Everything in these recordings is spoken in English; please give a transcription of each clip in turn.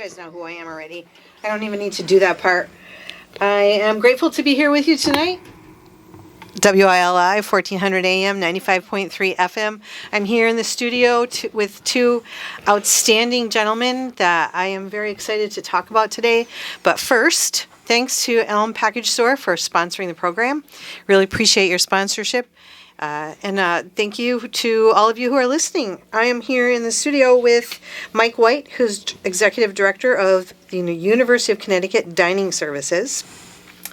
guys know who I am already. I don't even need to do that part. I am grateful to be here with you tonight. WILI 1400 AM, 95.3 FM. I'm here in the studio with two outstanding gentlemen that I am very excited to talk about today. But first, thanks to Elm Package Store for sponsoring the program. Really appreciate your sponsorship. And thank you to all of you who are listening. I am here in the studio with Mike White, who's Executive Director of the University of Connecticut Dining Services.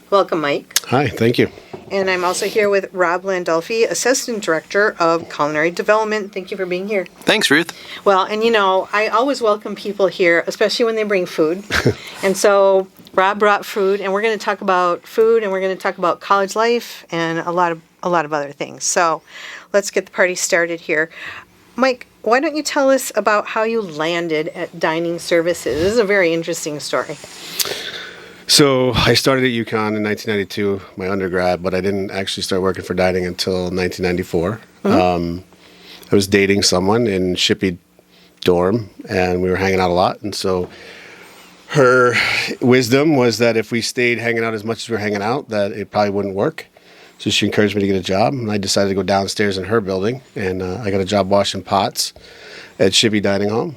Welcome, Mike. Hi, thank you. And I'm also here with Rob Landolfi, Assistant Director of Culinary Development. Thank you for being here. Thanks, Ruth. Well, and I always welcome people here, especially when they bring food. And so Rob brought food, and we're going to talk about food, and we're going to talk about college life and a lot of other things. So let's get the party started here. Mike, why don't you tell us about how you landed at Dining Services? This is a very interesting story. So I started at UConn in 1992, my undergrad, but I didn't actually start working for dining until 1994. Mm-hmm. I was dating someone in Shippey dorm, and we were hanging out a lot. And so her wisdom was that if we stayed hanging out as much as we were hanging out, that it probably wouldn't work. So she encouraged me to get a job, and I decided to go downstairs in her building, and I got a job washing pots at Shippey Dining Hall.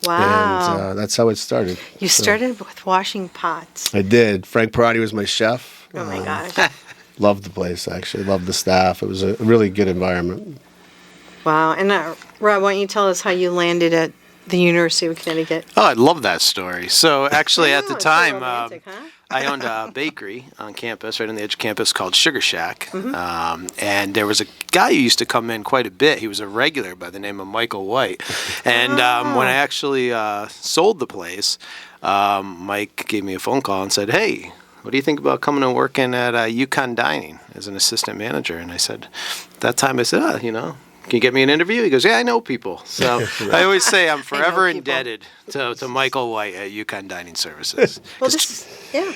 Wow. And that's how it started. You started with washing pots. I did. Frank Perotti was my chef. Oh, my gosh. Loved the place, actually. Loved the staff. It was a really good environment. Wow. And Rob, why don't you tell us how you landed at the University of Connecticut? Oh, I love that story. So actually at the time, so romantic, huh? I owned a bakery on campus, right on the edge of campus, called Sugar Shack. Mm-hmm. And there was a guy who used to come in quite a bit. He was a regular by the name of Michael White. And when I actually sold the place, Mike gave me a phone call and said, "Hey, what do you think about coming and working at UConn Dining as an assistant manager?" And I said, at that time, I said, can you get me an interview? He goes, "Yeah, I know people." So I always say I'm forever indebted to Michael White at UConn Dining Services. Well,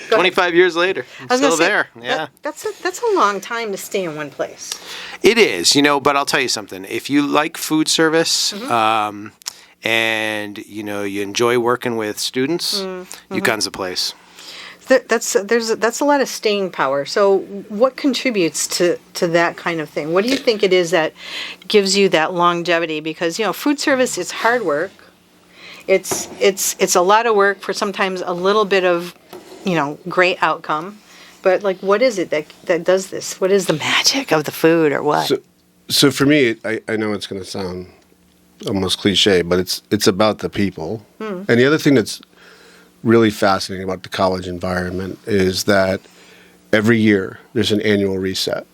25 years later, I'm still there. Yeah, that's a long time to stay in one place. It is, but I'll tell you something. If you like food service, and you enjoy working with students, UConn's the place. That's a lot of staying power. So what contributes to that kind of thing? What do you think it is that gives you that longevity? Because food service is hard work. It's a lot of work for sometimes a little bit of great outcome. But what is it that does this? What is the magic of the food, or what? So for me, I know it's going to sound almost cliche, but it's about the people. And the other thing that's really fascinating about the college environment is that every year there's an annual reset.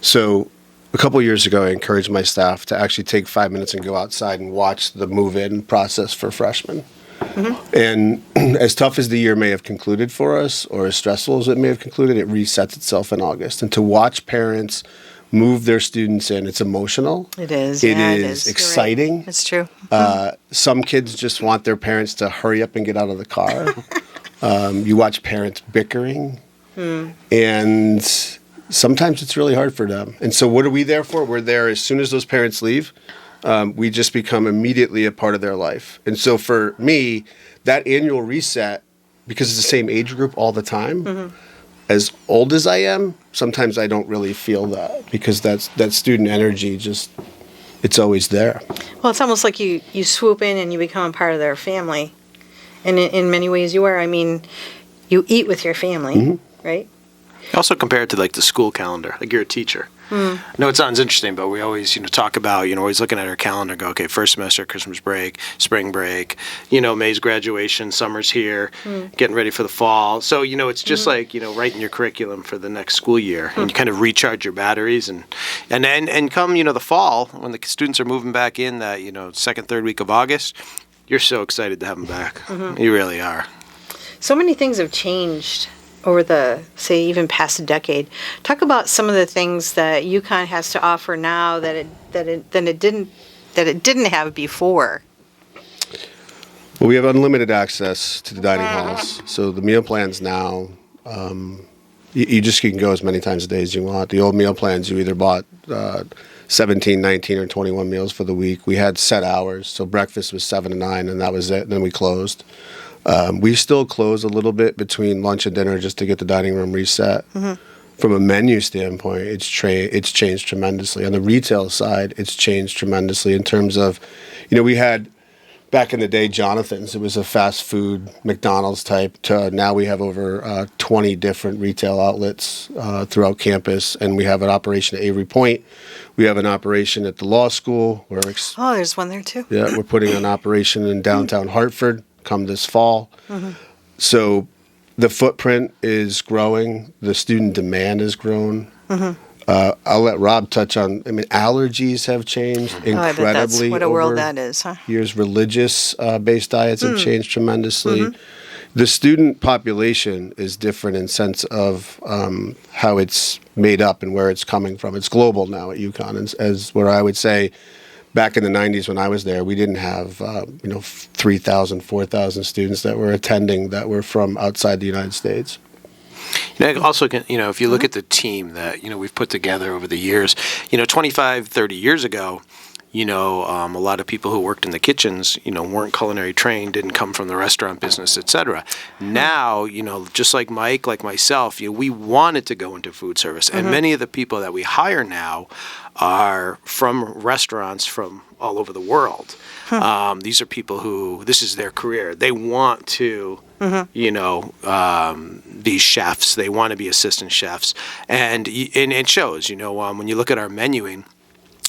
So a couple of years ago, I encouraged my staff to actually take 5 minutes and go outside and watch the move-in process for freshmen. Mm-hmm. And as tough as the year may have concluded for us, or as stressful as it may have concluded, it resets itself in August. And to watch parents move their students in, it's emotional. It is. It is exciting. Right. It's true. Some kids just want their parents to hurry up and get out of the car. You watch parents bickering. And sometimes it's really hard for them. And so what are we there for? We're there as soon as those parents leave. We just become immediately a part of their life. And so for me, that annual reset, because it's the same age group all the time, as old as I am, sometimes I don't really feel that, because that student energy it's always there. Well, it's almost like you swoop in and you become a part of their family. And in many ways you are. I mean, you eat with your family, right? Also compare it to the school calendar, you're a teacher. I know it sounds interesting, but we always, talk about, always looking at our calendar, go, okay, first semester, Christmas break, spring break, May's graduation, summer's here, getting ready for the fall. So, it's just writing your curriculum for the next school year, and you kind of recharge your batteries, and come, the fall, when the students are moving back in that, second, third week of August, you're so excited to have them back. You really are. So many things have changed over the, say, even past a decade. Talk about some of the things that UConn has to offer now that it didn't have before. Well, we have unlimited access to the dining halls. So the meal plans now, you just can go as many times a day as you want. The old meal plans, you either bought 17, 19, or 21 meals for the week. We had set hours, so breakfast was 7 to 9, and that was it. Then we closed. We still close a little bit between lunch and dinner just to get the dining room reset. From a menu standpoint, it's changed tremendously. On the retail side, it's changed tremendously in terms of, we had back in the day Jonathan's. It was a fast food McDonald's type. To now we have over 20 different retail outlets throughout campus, and we have an operation at Avery Point. We have an operation at the law school. Oh, there's one there too. Yeah, we're putting an operation in downtown Hartford come this fall. So the footprint is growing. The student demand has grown. I'll let Rob touch on, allergies have changed incredibly. I bet that's what a world that is, huh? Years. Religious-based diets have changed tremendously. The student population is different in sense of how it's made up and where it's coming from. It's global now at UConn, as where I would say back in the 90s when I was there, we didn't have 3,000, 4,000 students that were attending that were from outside the United States. Also, if you look at the team that, we've put together over the years, 25, 30 years ago, a lot of people who worked in the kitchens, weren't culinary trained, didn't come from the restaurant business, et cetera. Now, just like Mike, like myself, we wanted to go into food service. And many of the people that we hire now are from restaurants from all over the world. These are people who, this is their career. They want to, be chefs. They want to be assistant chefs. And it shows, when you look at our menuing,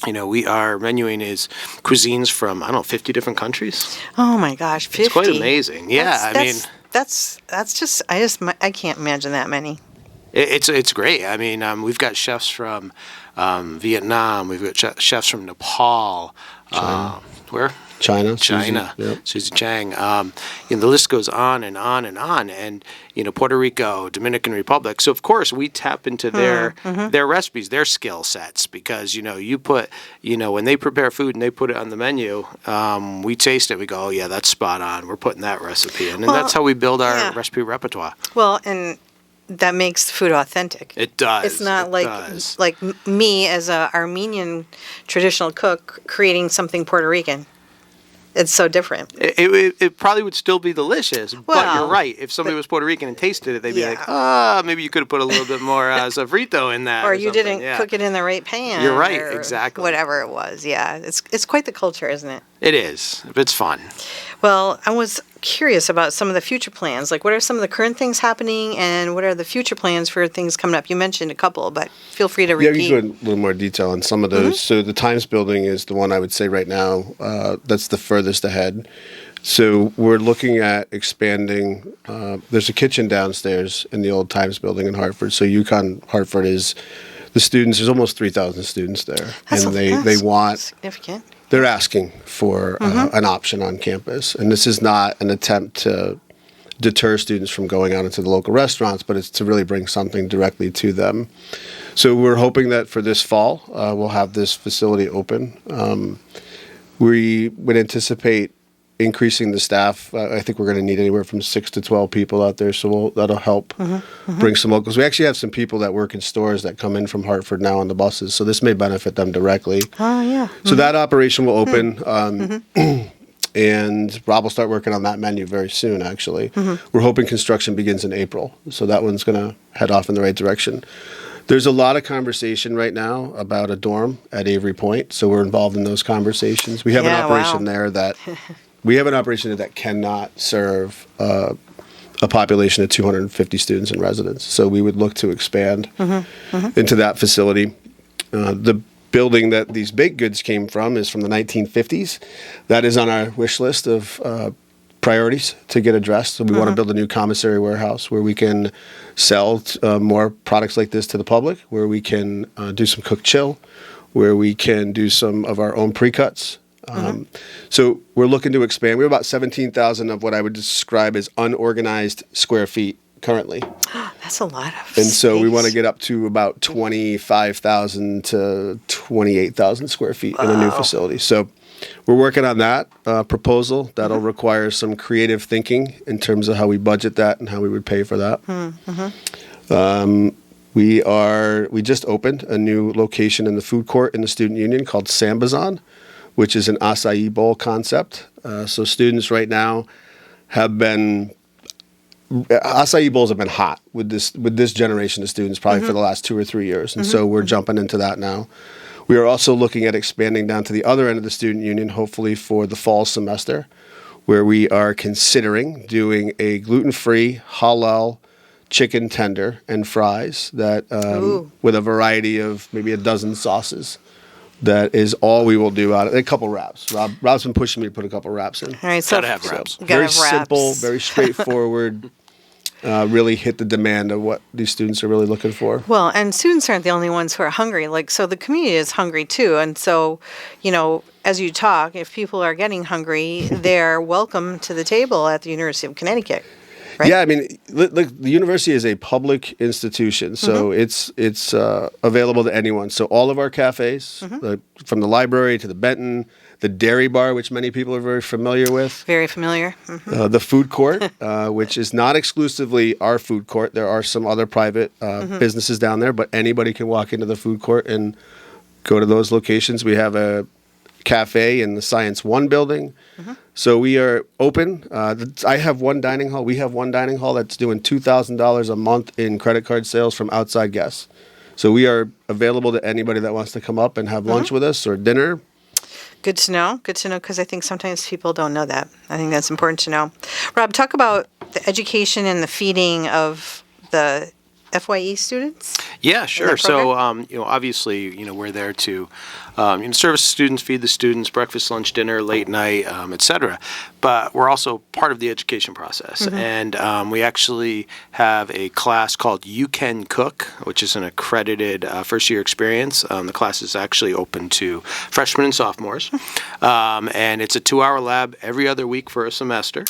our menuing is cuisines from, 50 different countries. Oh my gosh, 50. It's quite amazing. Yeah, that's just, I can't imagine that many. It's great. We've got chefs from Vietnam. We've got chefs from Nepal. Where? China. Susie Chang. The list goes on and on and on. And, Puerto Rico, Dominican Republic. So, of course, we tap into their recipes, their skill sets, because, you put, when they prepare food and they put it on the menu, we taste it. We go, oh, yeah, that's spot on. We're putting that recipe in. And that's how we build our recipe repertoire. Well, and that makes the food authentic. It does. It's not like me as a Armenian traditional cook creating something Puerto Rican. It's so different. It probably would still be delicious, but you're right. If somebody was Puerto Rican and tasted it, they'd be like, maybe you could have put a little bit more sofrito in that. Or you didn't cook it in the right pan. You're right, exactly. Whatever it was, It's quite the culture, isn't it? It is. It's fun. Well, I was curious about some of the future plans. Like, what are some of the current things happening, and what are the future plans for things coming up? You mentioned a couple, but feel free to repeat. Yeah, we can go in a little more detail on some of those. So the Times building is the one I would say right now that's the furthest ahead. So we're looking at expanding. There's a kitchen downstairs in the old Times building in Hartford. So UConn Hartford is the students. There's almost 3,000 students there, that's they want significant. They're asking for an option on campus, and this is not an attempt to deter students from going out into the local restaurants, but it's to really bring something directly to them. So we're hoping that for this fall, we'll have this facility open. We would anticipate increasing the staff. I think we're going to need anywhere from 6 to 12 people out there, so that'll help bring some locals. We actually have some people that work in stores that come in from Hartford now on the buses, so this may benefit them directly. Oh, yeah. So that operation will open, and Rob will start working on that menu very soon, actually. We're hoping construction begins in April, so that one's going to head off in the right direction. There's a lot of conversation right now about a dorm at Avery Point, so we're involved in those conversations. We have an operation there that... We have an operation that cannot serve a population of 250 students and residents. So we would look to expand into that facility. The building that these baked goods came from is from the 1950s. That is on our wish list of priorities to get addressed. So we want to build a new commissary warehouse where we can sell more products like this to the public, where we can do some cook chill, where we can do some of our own pre-cuts. So we're looking to expand. We have about 17,000 of what I would describe as unorganized square feet currently. That's a lot of And so we space. want to get up to about 25,000 to 28,000 square feet in a new facility. So we're working on that proposal. That'll require some creative thinking in terms of how we budget that and how we would pay for that. We just opened a new location in the food court in the student union called Sambazon, which is an acai bowl concept. So students right now have been acai bowls have been hot with this generation of students probably for the last 2 or 3 years, and so we're jumping into that now. We are also looking at expanding down to the other end of the student union, hopefully for the fall semester, where we are considering doing a gluten-free halal chicken tender and fries that with a variety of maybe a dozen sauces. That is all we will do out of a couple wraps. Rob's been pushing me to put a couple wraps in. All right, so Gotta have wraps. Very simple, very straightforward. Really hit the demand of what these students are really looking for. Well, and students aren't the only ones who are hungry. Like, so the community is hungry too. And so, as you talk, if people are getting hungry, they're welcome to the table at the University of Connecticut. Right? Yeah, I mean, look, the university is a public institution, so it's available to anyone. So all of our cafes, from the library to the Benton, the Dairy Bar, which many people are very familiar with. Very familiar. Mm-hmm. The food court, which is not exclusively our food court. There are some other private businesses down there, but anybody can walk into the food court and go to those locations. We have a cafe in the Science One building. So we are open. I have one dining hall. We have one dining hall that's doing $2,000 a month in credit card sales from outside guests. So we are available to anybody that wants to come up and have lunch with us or dinner. Good to know. Good to know, because I think sometimes people don't know that. I think that's important to know. Rob, talk about the education and the feeding of the FYE students. Yeah, sure. So, obviously, we're there to service the students, feed the students, breakfast, lunch, dinner, late night, etc. But we're also part of the education process. And we actually have a class called UConn Cook, which is an accredited first-year experience. The class is actually open to freshmen and sophomores. And it's a 2-hour lab every other week for a semester.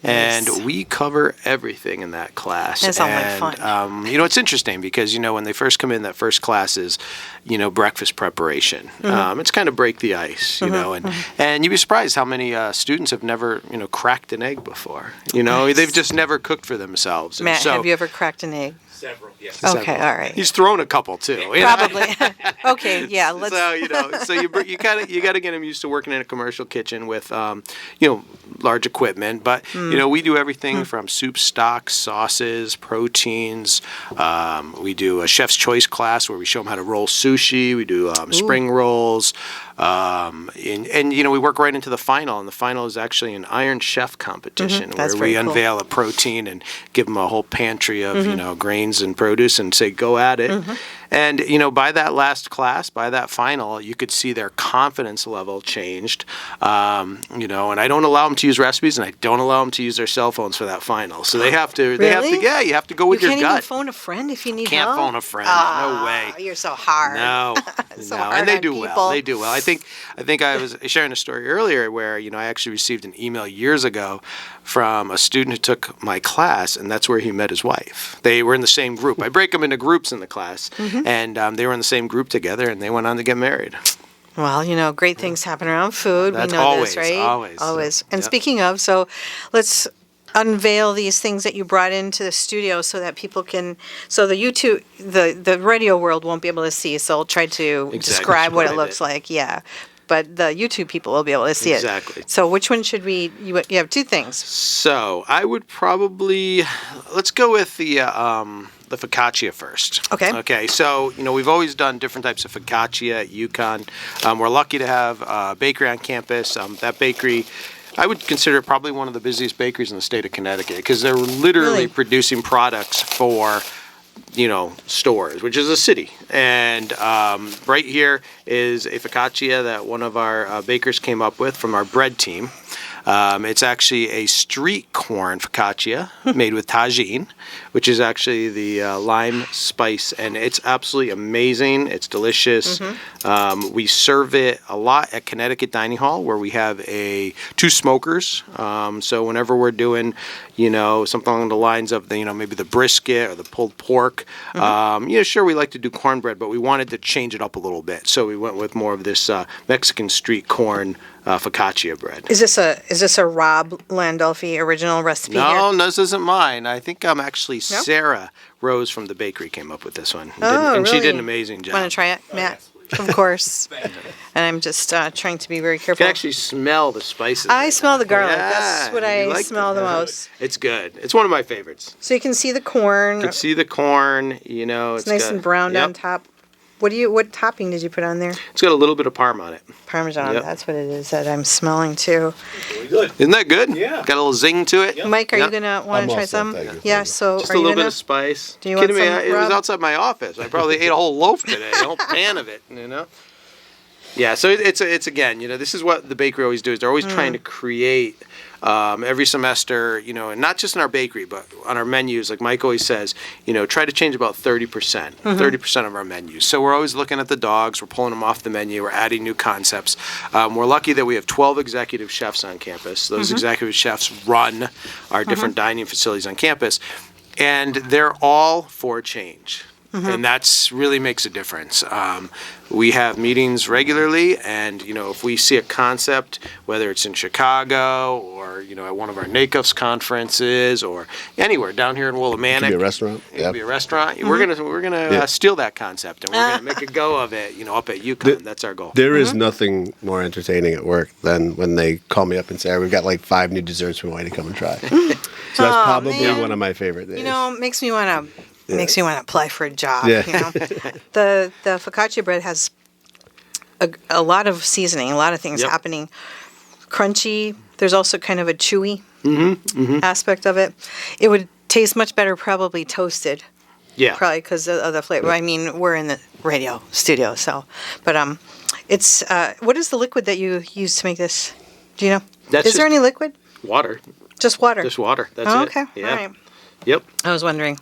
Nice. And we cover everything in that class. That sounds like fun. It's interesting because, when they first come in, that first class is, breakfast preparation. It's kind of break the ice, and you'd be surprised how many students have never, cracked an egg before. Nice. They've just never cooked for themselves. Matt, have you ever cracked an egg? Several, yes. Okay, all right. He's thrown a couple too. Probably. Okay, yeah. Let's. So you got to get him used to working in a commercial kitchen with large equipment. But we do everything from soup, stocks, sauces, proteins. We do a chef's choice class where we show them how to roll sushi. We do spring rolls. And we work right into the final, and the final is actually an Iron Chef competition where we unveil a protein and give them a whole pantry of grains and produce and say go at it. And by that last class, by that final, you could see their confidence level changed. And I don't allow them to use recipes, and I don't allow them to use their cell phones for that final. So they have to. Really? You have to go with your gut. You can't even phone a friend if you need Can't help? phone a friend. No way. You're so hard. No, hard and they on do people. well. They do well. I think I was sharing a story earlier where I actually received an email years ago from a student who took my class, and that's where he met his wife. They were in the same group. I break them into groups in the class, and they were in the same group together, and they went on to get married. Well, great things happen around food. That's we know always, this, right? always. And Yep. speaking of, so let's unveil these things that you brought into the studio so that people can, so the YouTube, the radio world won't be able to see, so I'll try to describe what it looks like. Yeah. But the YouTube people will be able to see it. Exactly. So which one should we, you have two things. So I would probably, let's go with the focaccia first. Okay. Okay. So, we've always done different types of focaccia at UConn. We're lucky to have a bakery on campus. That bakery, I would consider it probably one of the busiest bakeries in the state of Connecticut because they're literally producing products for stores, which is a city. And right here is a focaccia that one of our bakers came up with from our bread team. It's actually a street corn focaccia made with tagine, which is actually the lime spice, and it's absolutely amazing. It's delicious. We serve it a lot at Connecticut Dining Hall, where we have two smokers. So whenever we're doing, something along the lines of maybe the brisket or the pulled pork, sure, we like to do cornbread, but we wanted to change it up a little bit. So we went with more of this Mexican street corn focaccia bread. Is this a Rob Landolfi original recipe? No, this isn't mine. I think actually Sarah Rose from the bakery came up with this one. Oh, And she really? did an amazing job. Want to try it, Matt? of course. And I'm just trying to be very You careful. can actually smell the spices. I right smell now. the garlic. Yeah, That's what you I like smell that. the most. It's good. It's one of my favorites. So you can see the corn. You can see the corn, It's nice got- and browned yep. on top. What topping did you put on there? It's got a little bit of parm on it. Parmesan. Yep. That's what it is that I'm smelling too. Really good. Isn't that good? Yeah. Got a little zing to it. Yep. Mike, are Yep. you gonna want I'm to all try set, some? thank you. Yeah. So Just are a you little bit gonna? of spice. Do you want Kidding me? some, It was Rob? outside my office. I probably ate a whole loaf today, a whole pan of it. Yeah. So it's again, this is what the bakery always do. Is they're always trying to create every semester, and not just in our bakery, but on our menus. Like Mike always says, try to change about 30%, 30% of our menus. So we're always looking at the dogs. We're pulling them off the menu. We're adding new concepts. We're lucky that we have 12 executive chefs on campus. Those executive chefs run our different dining facilities on campus, and they're all for change. And that's really makes a difference. We have meetings regularly, and if we see a concept, whether it's in Chicago or at one of our NACOFS conferences or anywhere down here in Willimantic, Could be a restaurant. it could Yeah. be a restaurant. We're gonna Yeah. steal that concept, and we're gonna make a go of it. Up at UConn, that's our goal. There is nothing more entertaining at work than when they call me up and say, "We've got like 5 new desserts we want you to come and try." So that's probably man. one of my favorite days. Makes me want to. Makes me want to apply for a job. Yeah. The focaccia bread has a lot of seasoning, a lot of things Yep. happening. Crunchy. There's also kind of a chewy aspect of it. It would taste much better probably toasted. Yeah. Probably because of the flavor. I mean, we're in the radio studio, so. But it's what is the liquid that you use to make this? Do you know? That's Is there just- any liquid? Water. Just water. Just water. That's Oh, it. okay. Yeah. All right. Yep. I was wondering.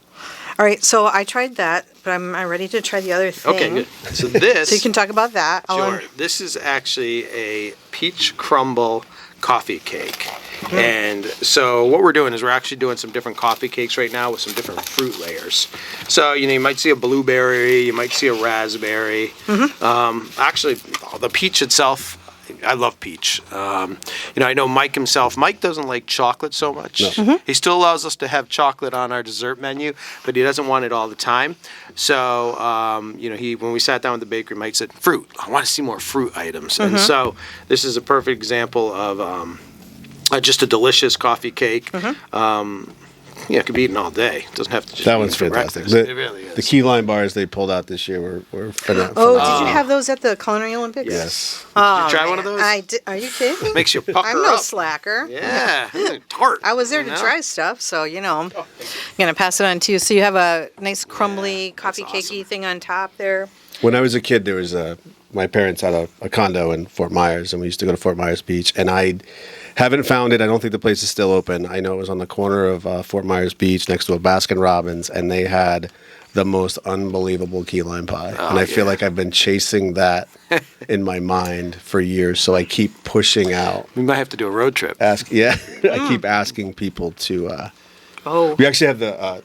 All right, so I tried that, but I'm ready to try the other thing. Okay. Good. So this. So you can talk about that. Sure. This is actually a peach crumble coffee cake. And so what we're doing is we're actually doing some different coffee cakes right now with some different fruit layers. So, you might see a blueberry, you might see a raspberry. Actually, the peach itself, I love peach. I know Mike himself. Mike doesn't like chocolate so much. No. He still allows us to have chocolate on our dessert menu, but he doesn't want it all the time. So, when we sat down with the bakery, Mike said, "Fruit. I want to see more fruit items." And so, this is a perfect example of just a delicious coffee cake. It could be eaten all day. It doesn't have to just That be one's for fantastic. breakfast. It really is. The key lime bars they pulled out this year were phenomenal. Oh, did you have those at the Culinary Olympics? Yes. Oh, Did you try one of man. those? I did. Are you kidding me? Makes you pucker I'm no up. slacker. Yeah, tart. I was there to try stuff, so I'm gonna pass it on to you. So you have a nice crumbly coffee cakey thing on top there. When I was a kid, there was my parents had a condo in Fort Myers, and we used to go to Fort Myers Beach. And I haven't found it. I don't think the place is still open. I know it was on the corner of Fort Myers Beach next to a Baskin Robbins, and they had the most unbelievable key lime pie. And I feel like I've been chasing that in my mind for years. So I keep pushing out. We might have to do a road trip. I keep asking people to. Oh, We actually have the.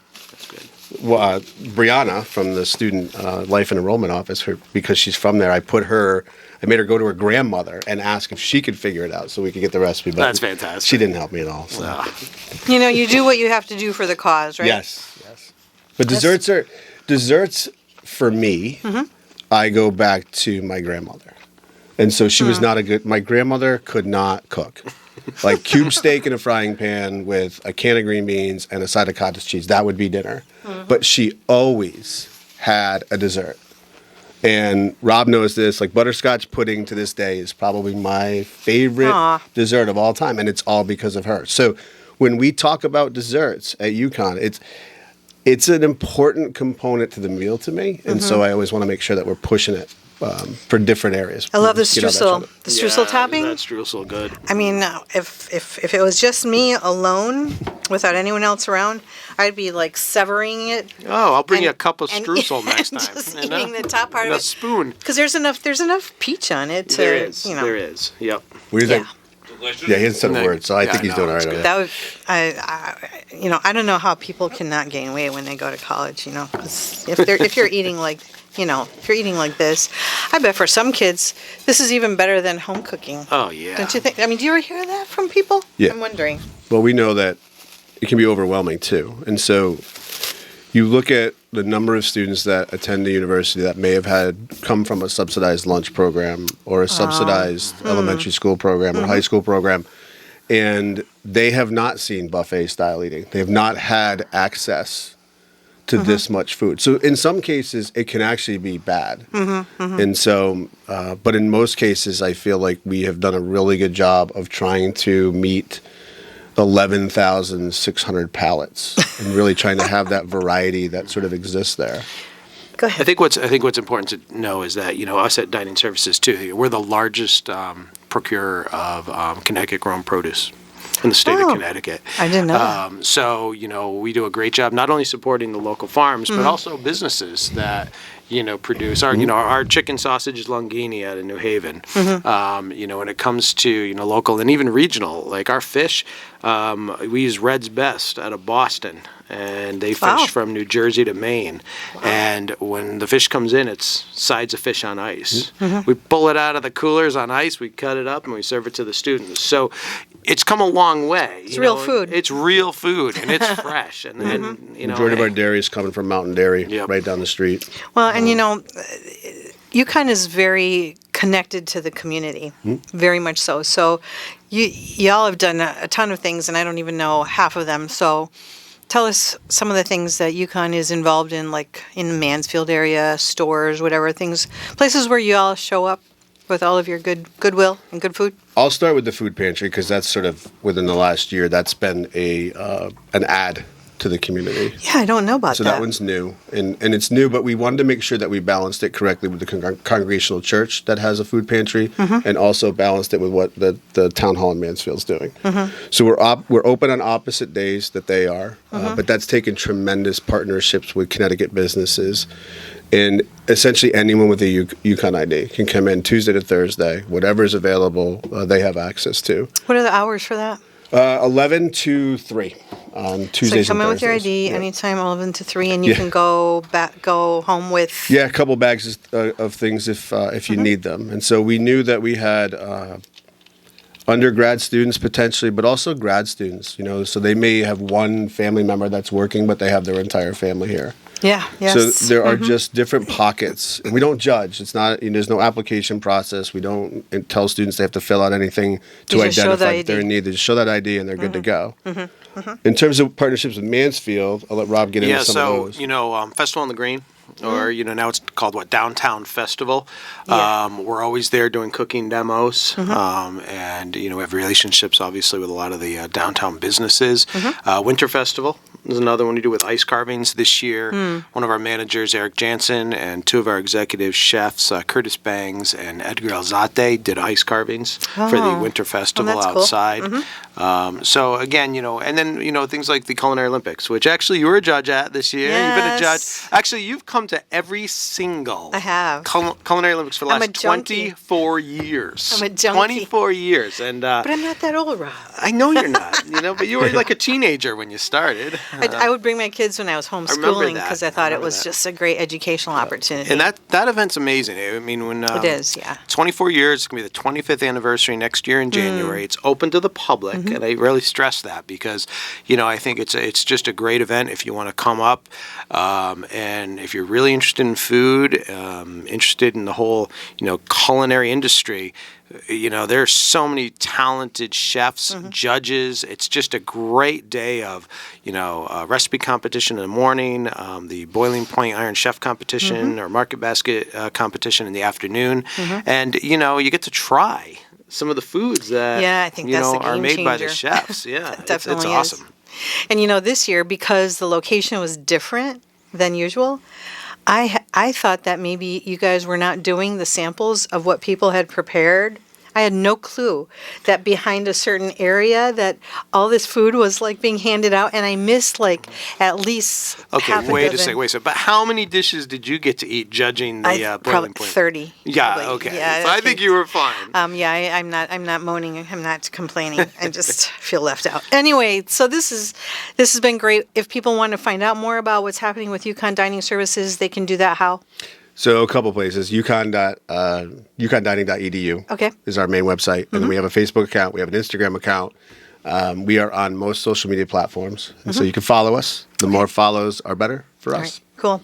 Brianna from the Student Life and Enrollment Office, because she's from there, I made her go to her grandmother and ask if she could figure it out so we could get the recipe. But That's fantastic. She didn't help me at all. So. you do what you have to do for the cause, right? Yes. But desserts for me. I go back to my grandmother, and so she was not my grandmother could not cook. Like cube steak in a frying pan with a can of green beans and a side of cottage cheese. That would be dinner. But she always had a dessert. And Rob knows this. Like butterscotch pudding to this day is probably my favorite dessert of all time. And it's all because of her. So when we talk about desserts at UConn, it's an important component to the meal to me. And so I always want to make sure that we're pushing it for different areas. I love the Get all that streusel. chocolate. The streusel topping. That streusel good. I mean, if it was just me alone, without anyone else around, I'd be like severing it. Oh, I'll bring you a And- cup of and- streusel next and time. just eating the top part And of a it. spoon. Because there's enough peach on it to, There is. you know. There is. Yep. What do you think? Delicious. Yeah, he hasn't said a word, so I Yeah, think he's no, doing all right it's over good. there. That would, I don't know how people cannot gain weight when they go to college. 'Cause if you're eating like, if you're eating like this, I bet for some kids this is even better than home cooking. Oh yeah. Don't you think? I mean, do you ever hear that from people? Yeah. I'm wondering. Well, we know that it can be overwhelming too. And so you look at the number of students that attend the university that may have come from a subsidized lunch program or a subsidized elementary school program or high school program, and they have not seen buffet style eating. They have not had access to this much food. So in some cases, it can actually be bad. And so, but in most cases, I feel like we have done a really good job of trying to meet 11,600 pallets and really trying to have that variety that sort of exists there. Go ahead. I think what's important to know is that, us at Dining Services too, we're the largest procurer of Connecticut-grown produce in the state of Connecticut. I didn't know that. So, we do a great job not only supporting the local farms, but also businesses that, produce our chicken sausage Longini out of New Haven. When it comes to, local and even regional, like our fish, we use Red's Best out of Boston, and they fish from New Jersey to Maine. And when the fish comes in, it's sides of fish on ice. We pull it out of the coolers on ice, we cut it up, and we serve it to the students. So it's come a long way. It's real food. It's real food, and it's fresh. And Majority of our dairy is coming from Mountain Dairy, right down the street. Well, and UConn is very connected to the community, very much so. So y'all have done a ton of things, and I don't even know half of them. So tell us some of the things that UConn is involved in, like in the Mansfield area, stores, whatever things, places where you all show up with all of your goodwill and good food. I'll start with the food pantry because that's sort of within the last year. That's been an add to the community. Yeah, I don't know about that. So that one's new, and it's new, but we wanted to make sure that we balanced it correctly with the congregational church that has a food pantry, and also balanced it with what the town hall in Mansfield's doing. So we're open on opposite days that they are, but that's taken tremendous partnerships with Connecticut businesses, and essentially anyone with a UConn ID can come in Tuesday to Thursday, whatever is available, they have access to. What are the hours for that? 11 to 3 on Tuesdays and Thursdays. So come in with your ID anytime, 11 to 3, and you can go home with... Yeah, a couple bags of things if you need them. And so we knew that we had undergrad students potentially, but also grad students, so they may have one family member that's working, but they have their entire family here. Yeah, yes. So there are just different pockets. And we don't judge. It's not, there's no application process. We don't tell students they have to fill out anything to identify if they're in need. They just show that ID and they're good to go. In terms of partnerships with Mansfield, I'll let Rob get into some of those. Festival on the Green, or now it's called Downtown Festival. We're always there doing cooking demos, and we have relationships obviously with a lot of the downtown businesses. Winter Festival is another one we do with ice carvings this year. One of our managers, Eric Jansen, and two of our executive chefs, Curtis Bangs and Edgar Alzate, did ice carvings for the Winter Festival outside. Cool. So again, and then things like the Culinary Olympics, which actually you were a judge at this year. Yes. You've been a judge. Actually, you've come to every single Culinary Olympics for the last 24 years. I'm a junkie. 24 years. And, but I'm not that old, Rob. I know you're not, but you were like a teenager when you started. I would bring my kids when I was homeschooling because I thought it was just a great educational opportunity. And that event's amazing. I mean, when it is, yeah. 24 years, it's going to be the 25th anniversary next year in January. It's open to the public, and I really stress that because, I think it's just a great event if you want to come up, and if you're really interested in food, interested in the whole, culinary industry. There's so many talented chefs, judges. It's just a great day of, recipe competition in the morning, the Boiling Point Iron Chef competition or Market Basket competition in the afternoon. And, you get to try some of the foods that, I think that's the game are made by the changer. chefs. Yeah, definitely it's awesome. And, this year, because the location was different than usual, I thought that maybe you guys were not doing the samples of what people had prepared. I had no clue that behind a certain area that all this food was like being handed out, and I missed like at least half a wait dozen. a second. But how many dishes did you get to eat judging the Boiling Point? 30. Yeah, probably. okay. Yeah, so I think you were fine. I'm not moaning. I'm not complaining. I just feel left out. Anyway, so this has been great. If people want to find out more about what's happening with UConn Dining Services, they can do that how? So a couple places, ucondining.edu is our main website. And then we have a Facebook account. We have an Instagram account. We are on most social media platforms. And so you can follow us. The more follows are better for us. Cool.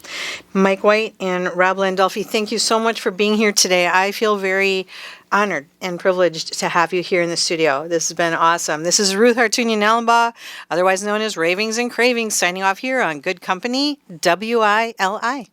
Mike White and Rob Landolfi, thank you so much for being here today. I feel very honored and privileged to have you here in the studio. This has been awesome. This is Ruth Hartunian Allenbaugh, otherwise known as Ravings and Cravings, signing off here on Good Company, WILI.